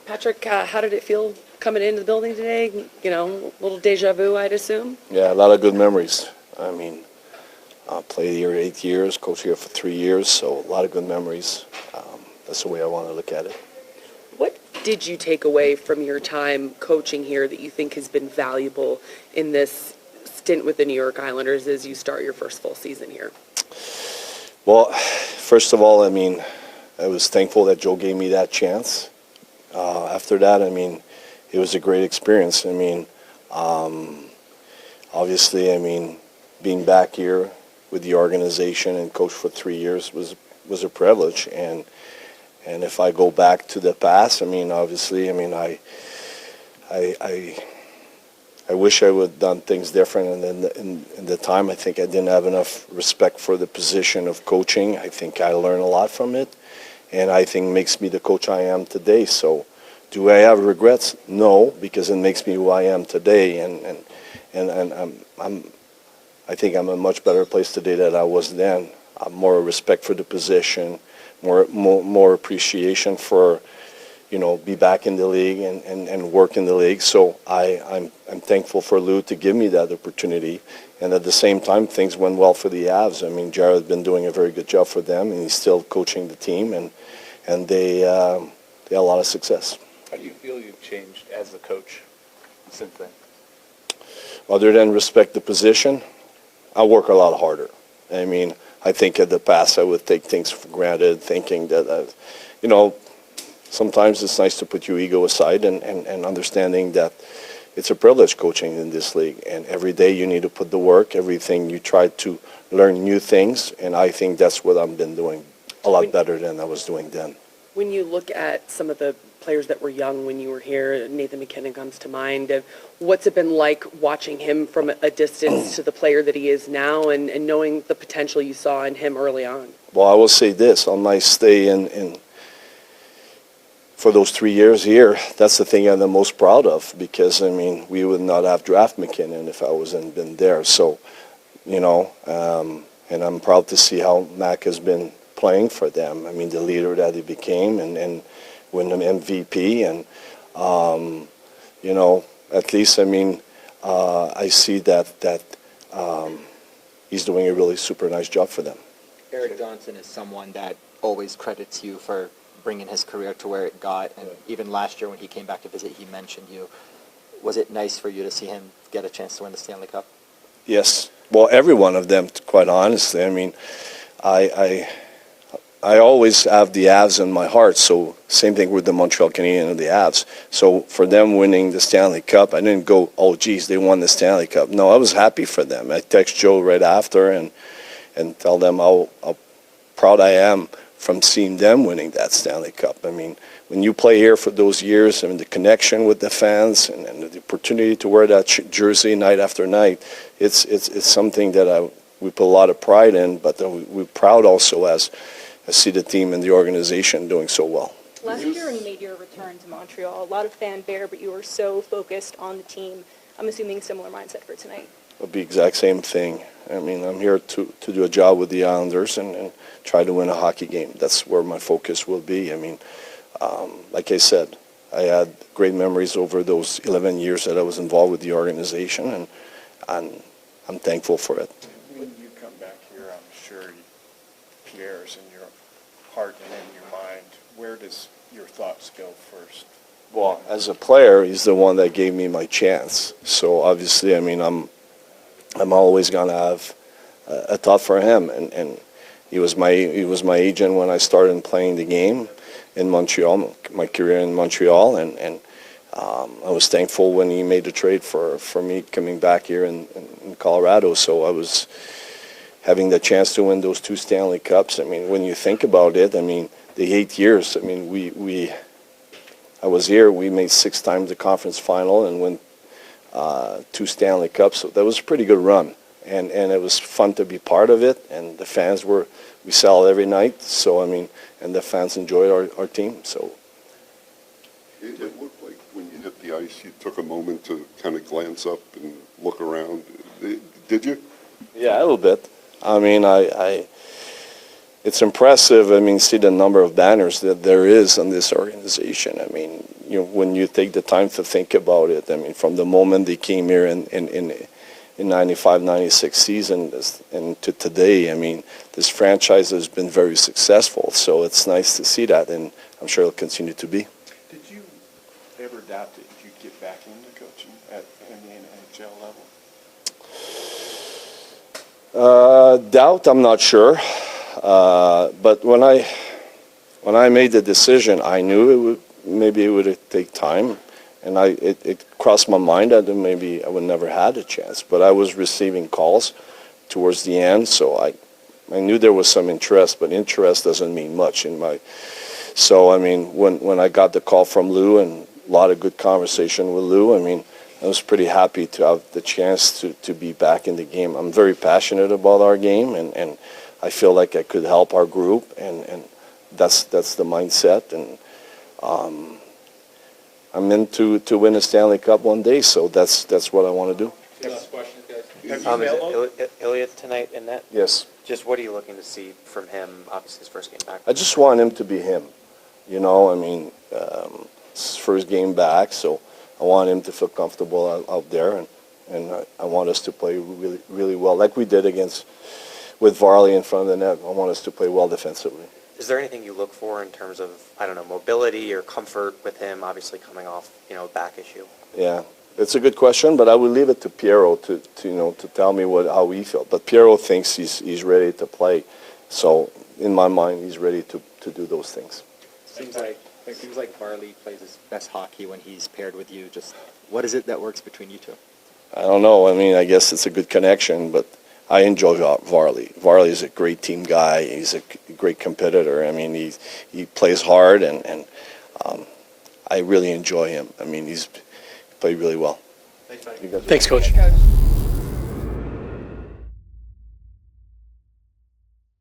Patrick, how did it feel coming into the building today? You know, a little deja vu, I'd assume? Yeah, a lot of good memories. I mean, I played here 8 years, coached here for 3 years, so a lot of good memories. That's the way I want to look at it. What did you take away from your time coaching here that you think has been valuable in this stint with the New York Islanders as you start your first full season here? Well, first of all, I mean, I was thankful that Joe gave me that chance. After that, I mean, it was a great experience. I mean, obviously, I mean, being back here with the organization and coach for 3 years was a privilege. And if I go back to the past, I mean, obviously, I mean, I wish I would have done things different. And in the time, I think I didn't have enough respect for the position of coaching. I think I learned a lot from it, and I think makes me the coach I am today. So, do I have regrets? No, because it makes me who I am today, and I think I'm in a much better place today than I was then. More respect for the position, more appreciation for, you know, be back in the league and work in the league. So I'm thankful for Lou to give me that opportunity. And at the same time, things went well for the Avs. I mean, Jared's been doing a very good job for them, and he's still coaching the team, and they had a lot of success. How do you feel you've changed as a coach since then? Other than respect the position, I work a lot harder. I mean, I think in the past I would take things for granted, thinking that, you know, sometimes it's nice to put your ego aside and understanding that it's a privilege coaching in this league. And every day you need to put the work, everything you try to learn new things. And I think that's what I've been doing a lot better than I was doing then. When you look at some of the players that were young when you were here, Nathan MacKinnon comes to mind, what's it been like watching him from a distance to the player that he is now and knowing the potential you saw in him early on? Well, I will say this, on my stay in for those 3 years here, that's the thing I'm the most proud of, because, I mean, we would not have drafted MacKinnon if I wasn't been there. So, you know, and I'm proud to see how Mac has been playing for them. I mean, the leader that he became and win an MVP. And, you know, at least, I mean, I see that he's doing a really super nice job for them. Eric Johnson is someone that always credits you for bringing his career to where it got. And even last year when he came back to visit, he mentioned you. Was it nice for you to see him get a chance to win the Stanley Cup? Yes. Well, every one of them, quite honestly. I mean, I always have the Avs in my heart, so same thing with the Montreal Canadiens and the Avs. So for them winning the Stanley Cup, I didn't go, oh, geez, they won the Stanley Cup. No, I was happy for them. I text Joe right after and tell them how proud I am from seeing them winning that Stanley Cup. I mean, when you play here for those years, I mean, the connection with the fans and the opportunity to wear that jersey night after night, it's something that we put a lot of pride in, but we're proud also as I see the team and the organization doing so well. Last year when you made your return to Montreal, a lot of fanfare, but you were so focused on the team. I'm assuming similar mindset for tonight. It'll be the exact same thing. I mean, I'm here to do a job with the Islanders and try to win a hockey game. That's where my focus will be. I mean, like I said, I had great memories over those 11 years that I was involved with the organization, and I'm thankful for it. When you come back here, I'm sure Pierre's in your heart and in your mind. Where does your thoughts go first? Well, as a player, he's the one that gave me my chance. So obviously, I mean, I'm always gonna have a thought for him, and he was my agent when I started playing the game in Montreal, my career in Montreal, and I was thankful when he made the trade for me coming back here in Colorado. So I was having the chance to win those 2 Stanley Cups. I mean, when you think about it, I mean, the 8 years, I mean, I was here, we made 6 times the conference final and won 2 Stanley Cups. So that was a pretty good run. And it was fun to be part of it. And the fans we sell every night. So, I mean, and the fans enjoyed our team. So It looked like when you hit the ice, you took a moment to kind of glance up and look around. Did you? yeah, a little bit. I mean, it's impressive. I mean, see the number of banners that there is on this organization. I mean, when you take the time to think about it, I mean, from the moment they came here in 95, 96 season and to today, I mean, this franchise has been very successful. So it's nice to see that, and I'm sure it'll continue to be. Did you ever doubt that you'd get back into coaching in the NHL level? Doubt, I'm not sure. But when I made the decision, I knew maybe it would take time, and it crossed my mind that maybe I would never had a chance. But I was receiving calls towards the end, so I knew there was some interest, but interest doesn't mean much in my. So I mean, when I got the call from Lou and a lot of good conversation with Lou, I mean, I was pretty happy to have the chance to be back in the game. I'm very passionate about our game, and I feel like I could help our group, and that's the mindset. And I'm in to win a Stanley Cup one day, so that's what I want to do. Last question, guys. Have you Is mailed it Ilya tonight in net? Yes. Just what are you looking to see from him, obviously his first game back? I just want him to be him. You know, I mean, it's his first game back, so I want him to feel comfortable out there, and I want us to play really, really well, like we did with Varley in front of the net. I want us to play well defensively. Is there anything you look for in terms of, I don't know, mobility or comfort with him, obviously coming off, back issue? Yeah, it's a good question, but I will leave it to Piero to tell me how he felt. But Piero thinks he's ready to play, so in my mind, he's ready to do those things. Seems like Varley plays his best hockey when he's paired with you. Just what is it that works between you two? I don't know. I mean, I guess it's a good connection, but I enjoy Varley. Varley is a great team guy. He's a great competitor. I mean, he plays hard, and I really enjoy him. I mean, he's played really well. Thanks, Mike. You guys- Thanks, Coach.